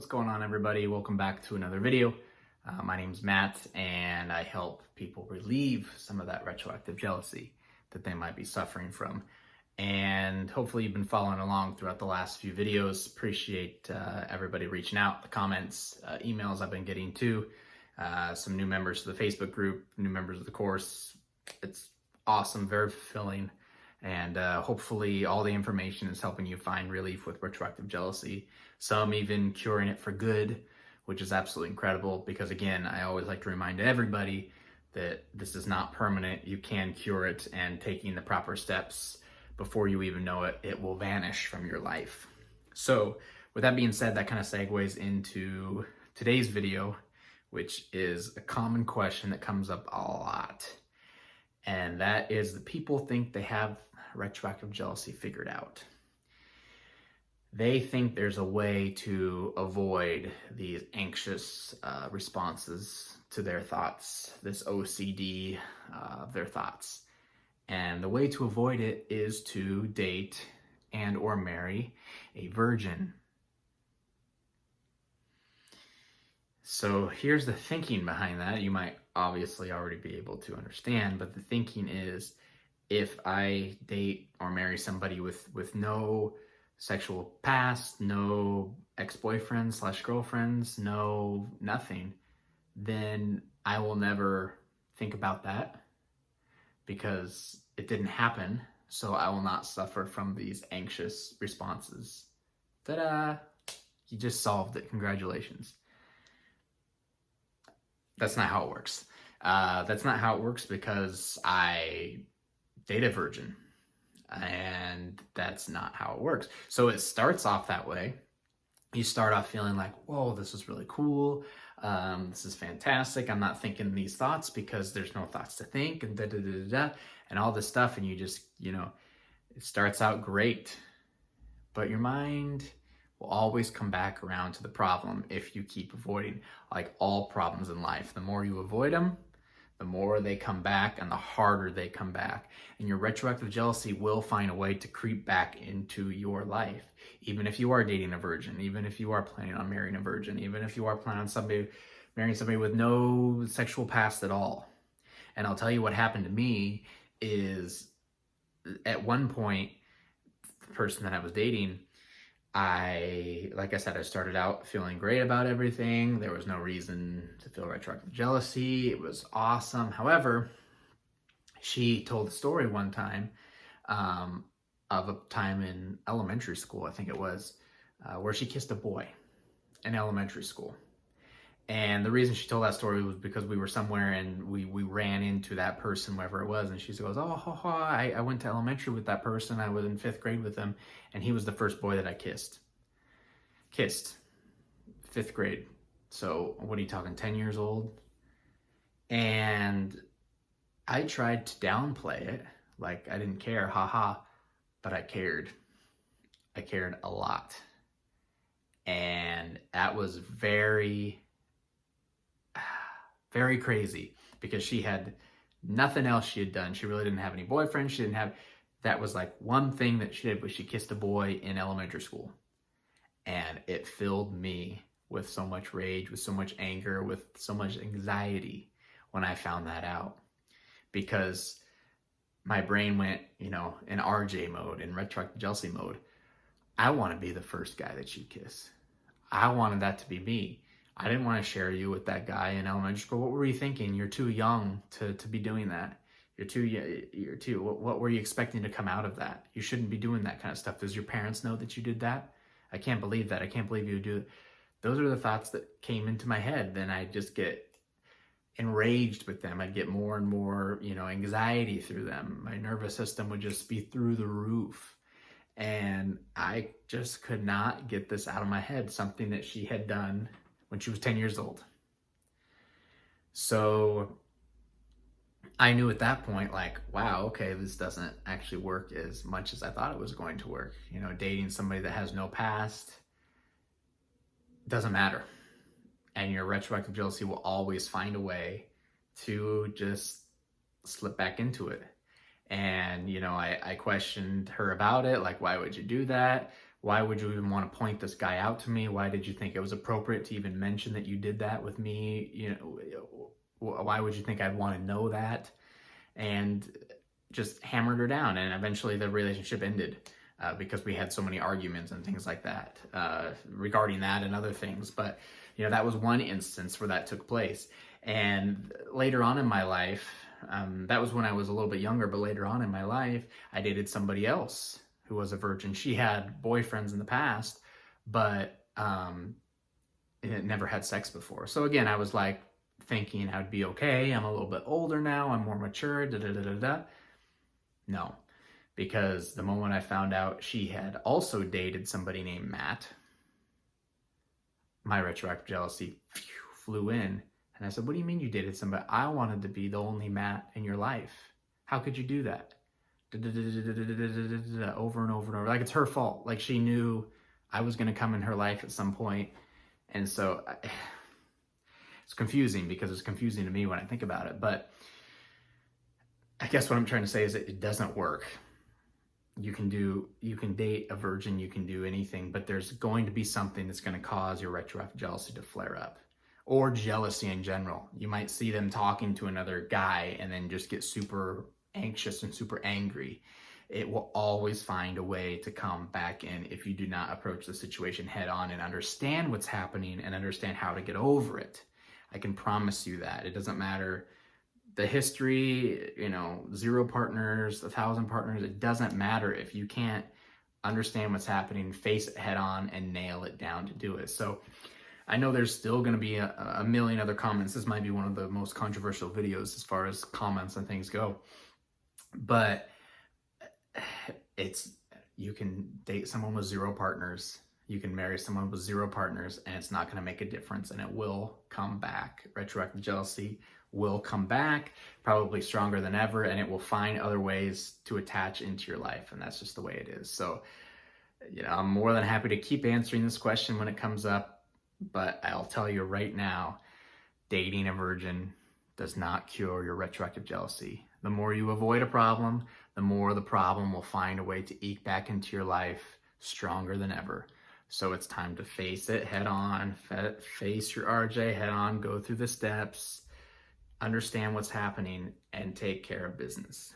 What's going on, everybody? Welcome back to another video. My name's Matt, and I help people relieve some of that retroactive jealousy that they might be suffering from. And hopefully you've been following along throughout the last few videos. Appreciate everybody reaching out, the comments, emails I've been getting too. Some new members to the Facebook group, new members of the course. It's awesome, very fulfilling. And hopefully all the information is helping you find relief with retroactive jealousy. Some even curing it for good, which is absolutely incredible because, again, I always like to remind everybody that this is not permanent. You can cure it, and taking the proper steps before you even know it, it will vanish from your life. So with that being said, that kind of segues into today's video, which is a common question that comes up a lot. And that is, the people think they have retroactive jealousy figured out. They think there's a way to avoid these anxious responses to their thoughts, this OCD of their thoughts. And the way to avoid it is to date and or marry a virgin. So here's the thinking behind that. You might obviously already be able to understand, but the thinking is, if I date or marry somebody with no sexual past, no ex-boyfriends / girlfriends, no nothing, then I will never think about that because it didn't happen. So I will not suffer from these anxious responses. Ta-da! You just solved it. Congratulations. That's not how it works. That's not how it works because I date a virgin, and that's not how it works. So it starts off that way. You start off feeling like, whoa, this is really cool. This is fantastic. I'm not thinking these thoughts because there's no thoughts to think, and and all this stuff. And you just, it starts out great, but your mind will always come back around to the problem if you keep avoiding. Like all problems in life, the more you avoid them, the more they come back and the harder they come back. And your retroactive jealousy will find a way to creep back into your life. Even if you are dating a virgin, even if you are planning on marrying a virgin, even if you are planning on marrying somebody with no sexual past at all. And I'll tell you what happened to me is, at one point, the person that I was dating, like I said, I started out feeling great about everything. There was no reason to feel retroactive jealousy. It was awesome. However, she told a story one time of a time in elementary school, I think it was, where she kissed a boy in elementary school. And the reason she told that story was because we were somewhere and we ran into that person, wherever it was. And she goes, I went to elementary with that person. I was in 5th grade with him. And he was the first boy that I kissed. 5th grade. So what are you talking, 10 years old? And I tried to downplay it. Like I didn't care, but I cared. I cared a lot. And that was very crazy because she had nothing else she had done. She really didn't have any boyfriends. That was like one thing that she did, was she kissed a boy in elementary school. And it filled me with so much rage, with so much anger, with so much anxiety when I found that out. Because my brain went, in RJ mode, in retroactive jealousy mode. I want to be the first guy that you kiss. I wanted that to be me. I didn't want to share you with that guy in elementary school. What were you thinking? You're too young to be doing that. What were you expecting to come out of that? You shouldn't be doing that kind of stuff. Does your parents know that you did that? I can't believe that. I can't believe you would do it. Those are the thoughts that came into my head. Then I just get enraged with them. I'd get more and more, anxiety through them. My nervous system would just be through the roof. And I just could not get this out of my head, something that she had done when she was 10 years old. So I knew at that point, like, wow, okay, this doesn't actually work as much as I thought it was going to work. Dating somebody that has no past doesn't matter. And your retroactive jealousy will always find a way to just slip back into it. And, I questioned her about it. Like, why would you do that? Why would you even want to point this guy out to me? Why did you think it was appropriate to even mention that you did that with me? You know, why would you think I'd want to know that? And just hammered her down. And eventually the relationship ended because we had so many arguments and things like that regarding that and other things. But, you know, that was one instance where that took place. And later on in my life, that was when I was a little bit younger, but later on in my life, I dated somebody else who was a virgin. She had boyfriends in the past, but never had sex before. So again, I was like thinking I'd be okay. I'm a little bit older now. I'm more mature. Da da da da da. No, because the moment I found out she had also dated somebody named Matt, my retroactive jealousy flew in. And I said, what do you mean you dated somebody? I wanted to be the only Matt in your life. How could you do that? Over and over and over. Like, it's her fault. Like, she knew I was going to come in her life at some point. And so it's confusing because it's confusing to me when I think about it. But I guess what I'm trying to say is that it doesn't work. You can date a virgin, you can do anything, but there's going to be something that's going to cause your retroactive jealousy to flare up. Or jealousy in general. You might see them talking to another guy and then just get super anxious and super angry. It will always find a way to come back in if you do not approach the situation head on and understand what's happening and understand how to get over it. I can promise you that. It doesn't matter the history, you know, 0 partners, 1,000 partners, it doesn't matter if you can't understand what's happening, face it head on, and nail it down to do it. So I know there's still going to be a million other comments. This might be one of the most controversial videos as far as comments and things go. But you can date someone with 0 partners. You can marry someone with 0 partners, and it's not going to make a difference, and it will come back. Retroactive jealousy will come back, probably stronger than ever, and it will find other ways to attach into your life, and that's just the way it is. So, you know, I'm more than happy to keep answering this question when it comes up, but I'll tell you right now, dating a virgin does not cure your retroactive jealousy. The more you avoid a problem, the more the problem will find a way to eke back into your life stronger than ever. So it's time to face it head on, face your RJ head on, go through the steps, understand what's happening, and take care of business.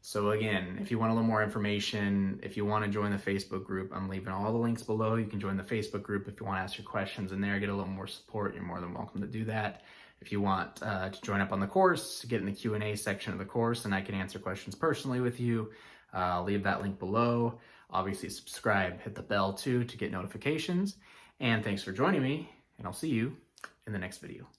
So again, if you want a little more information, if you want to join the Facebook group, I'm leaving all the links below. You can join the Facebook group if you want to ask your questions in there, get a little more support. You're more than welcome to do that. If you want to join up on the course, get in the Q&A section of the course, and I can answer questions personally with you. I'll leave that link below. Obviously, subscribe, hit the bell too to get notifications. And thanks for joining me, and I'll see you in the next video.